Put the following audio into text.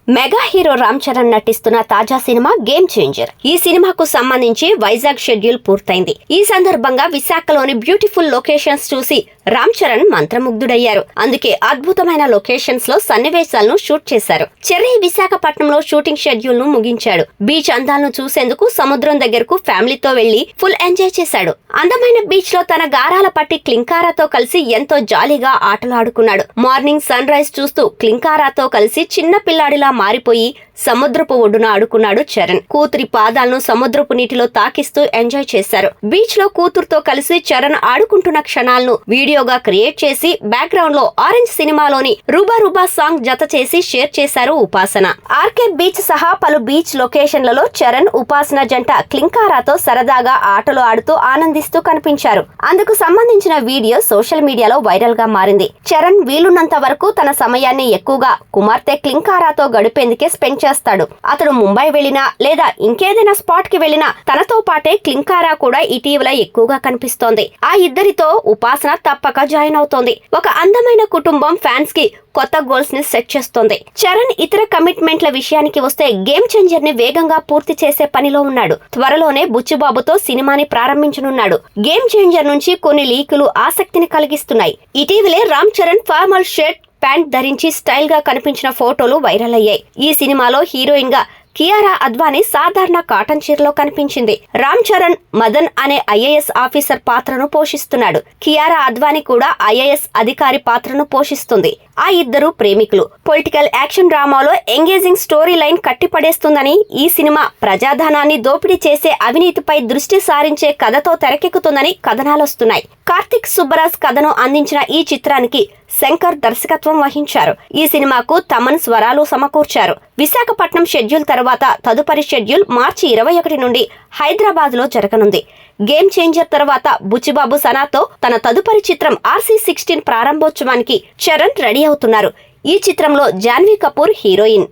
Mega hero Ram Charan నటిస్తున్న తాజా cinema game changer. ఈ సినిమాకు సంబంధించి వైజాగ్ షెడ్యూల్ పూర్తయింది. ఈ సందర్భంగా విశాఖలోని బ్యూటిఫుల్ లొకేషన్స్ చూసి రామ్ చరణ్ మంత్రముగ్ధుడయ్యారు. అందుకే అద్భుతమైన లొకేషన్స్ లో సన్నివేశాలను షూట్ చేశారు. చెర్రీ విశాఖపట్నంలో షూటింగ్ షెడ్యూల్ ను ముగించాడు. బీచ్ అందాలను చూసేందుకు సముద్రం దగ్గరకు ఫ్యామిలీతో వెళ్లి ఫుల్ ఎంజాయ్ చేశాడు. అందమైన బీచ్ లో తన గారాల పట్టి క్లింకారాతో కలిసి ఎంతో జాలీగా ఆటలు ఆడుకున్నాడు. మార్నింగ్ సన్ రైజ్ చూస్తూ క్లింకారాతో కలిసి చిన్న పిల్లాడిలా మారిపోయి సముద్రపు ఒడ్డున ఆడుకున్నాడు చరణ్. కూతురి పాదాలను సముద్రపు నీటిలో తాకిస్తూ ఎంజాయ్ చేశారు. బీచ్ లో కూతురుతో కలిసి చరణ్ ఆడుకుంటున్న క్షణాలను వీడియోగా క్రియేట్ చేసి బ్యాక్గ్రౌండ్ లో ఆరెంజ్ సినిమాలోని రూబా రూబా సాంగ్ జత చేసి షేర్ చేశారు ఉపాసన. ఆర్కే బీచ్ సహా పలు బీచ్ లొకేషన్లలో చరణ్, ఉపాసన జంట క్లింకారాతో సరదాగా ఆటలు ఆడుతూ ఆనందిస్తూ కనిపించారు. అందుకు సంబంధించిన వీడియో సోషల్ మీడియాలో వైరల్ గా మారింది. చరణ్ వీలున్నంత వరకు తన సమయాన్ని ఎక్కువగా కుమార్తె క్లింకారాతో గడిపేందుకే స్పెండ్ చేస్తాడు. అతడు ముంబై వెళ్లినా లేదా ఇంకేదైనా స్పాట్ కి వెళ్లినా తనతో పాటే క్లింకారా కూడా ఇటీవల ఎక్కువగా కనిపిస్తోంది. ఆ ఇద్దరితో ఉపాసన తప్పక జాయిన్ అవుతోంది. ఒక అందమైన కుటుంబం ఫ్యాన్స్ కి కొత్త గోల్స్ ని సెట్ చేస్తోంది. చరణ్ ఇతర కమిట్మెంట్ల విషయానికి వస్తే గేమ్ చేంజర్ ని వేగంగా పూర్తి చేసే పనిలో ఉన్నాడు. త్వరలోనే బుచ్చిబాబుతో సినిమాని ప్రారంభించనున్నాడు. గేమ్ చేంజర్ నుంచి కొన్ని లీకులు ఆసక్తిని కలిగిస్తున్నాయి. ఇటీవలే Ram Charan formal shirt, pant ధరించి స్టైల్ గా కనిపించిన ఫోటోలు వైరల్ అయ్యాయి. ఈ సినిమాలో హీరోయిన్ గా కియారా అద్వానీ సాధారణ కాటన్ చీరలో కనిపించింది. రామ్ చరణ్ మదన్ అనే ఐఏఎస్ ఆఫీసర్ పాత్రను పోషిస్తున్నాడు. కియారా అద్వానీ కూడా ఐఏఎస్ అధికారి పాత్రను పోషిస్తుంది. ఆ ఇద్దరు ప్రేమికులు. పొలిటికల్ యాక్షన్ డ్రామాలో ఎంగేజింగ్ స్టోరీ లైన్ కట్టిపడేస్తుందని, ఈ సినిమా ప్రజాధనాన్ని దోపిడీ చేసే అవినీతిపై దృష్టి సారించే కథతో తెరకెక్కుతుందని కథనాలొస్తున్నాయి. కార్తిక్ సుబ్బరాజ్ కథను అందించిన ఈ చిత్రానికి శంకర్ దర్శకత్వం వహించారు. ఈ సినిమాకు తమన్ స్వరాలు సమకూర్చారు. విశాఖపట్నం షెడ్యూల్ తర్వాత తదుపరి షెడ్యూల్ మార్చి 21 నుండి హైదరాబాద్ లో జరగనుంది. గేమ్ చేంజర్ తర్వాత బుచ్చిబాబు సనాతో తన తదుపరి చిత్రం RC16 ప్రారంభోత్సవానికి చరణ్ రెడీ అవుతున్నారు. ఈ చిత్రంలో జాన్వీ కపూర్ హీరోయిన్.